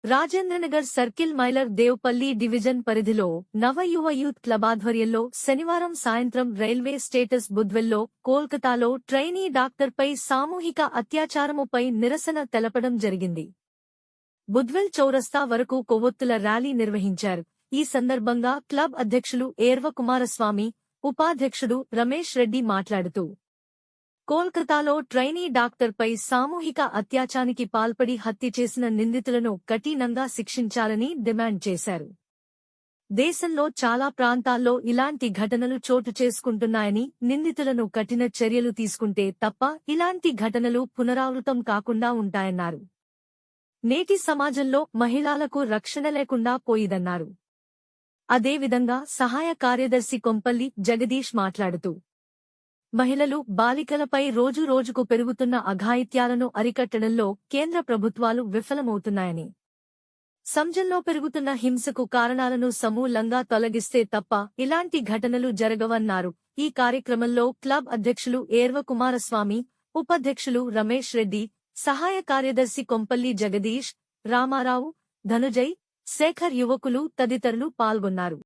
Rajendranagar circle మైలర్ Devpally division పరిధిలో నవయువ youth club ఆధ్వర్యంలో శనివారం సాయంత్రం రైల్వే స్టేటస్ బుద్వెల్లో కోల్కతాలో ట్రైనీ డాక్టర్పై సామూహిక అత్యాచారముపై నిరసన తెలపడం జరిగింది. బుద్వెల్ చౌరస్తా వరకు కొవ్వొత్తుల ర్యాలీ నిర్వహించారు. ఈ సందర్భంగా క్లబ్ అధ్యక్షులు ఏర్వ కుమారస్వామి, ఉపాధ్యక్షుడు రమేష్ రెడ్డి మాట్లాడుతూ కోల్కతాలో ట్రైనీ డాక్టర్పై సామూహిక అత్యాచారానికి పాల్పడి హత్య చేసిన నిందితులను కఠినంగా శిక్షించాలని డిమాండ్ చేశారు. దేశంలో చాలా ప్రాంతాల్లో ఇలాంటి ఘటనలు చోటు చేసుకుంటున్నాయని, నిందితులను కఠిన చర్యలు తీసుకుంటే తప్ప ఇలాంటి ఘటనలు పునరావృతం కాకుండా ఉంటాయన్నారు. నేటి సమాజంలో మహిళలకు రక్షణ లేకుండా పోయిదన్నారు. అదేవిధంగా సహాయ కార్యదర్శి కొంపల్లి జగదీష్ మాట్లాడుతూ మహిళలు, బాలికలపై రోజురోజుకు పెరుగుతున్న అఘాయిత్యాలను అరికట్టడంలో కేంద్ర ప్రభుత్వాలు విఫలమవుతున్నాయని, సమాజంలో పెరుగుతున్న హింసకు కారణాలను సమూలంగా తొలగిస్తే తప్ప ఇలాంటి ఘటనలు జరగవన్నారు. ఈ కార్యక్రమంలో క్లబ్ అధ్యక్షులు ఏర్వ కుమారస్వామి, ఉపాధ్యక్షులు రమేష్ రెడ్డి, సహాయ కార్యదర్శి కొంపల్లి జగదీష్, రామారావు, ధనుజయ్, శేఖర్ యువకులు తదితరులు పాల్గొన్నారు.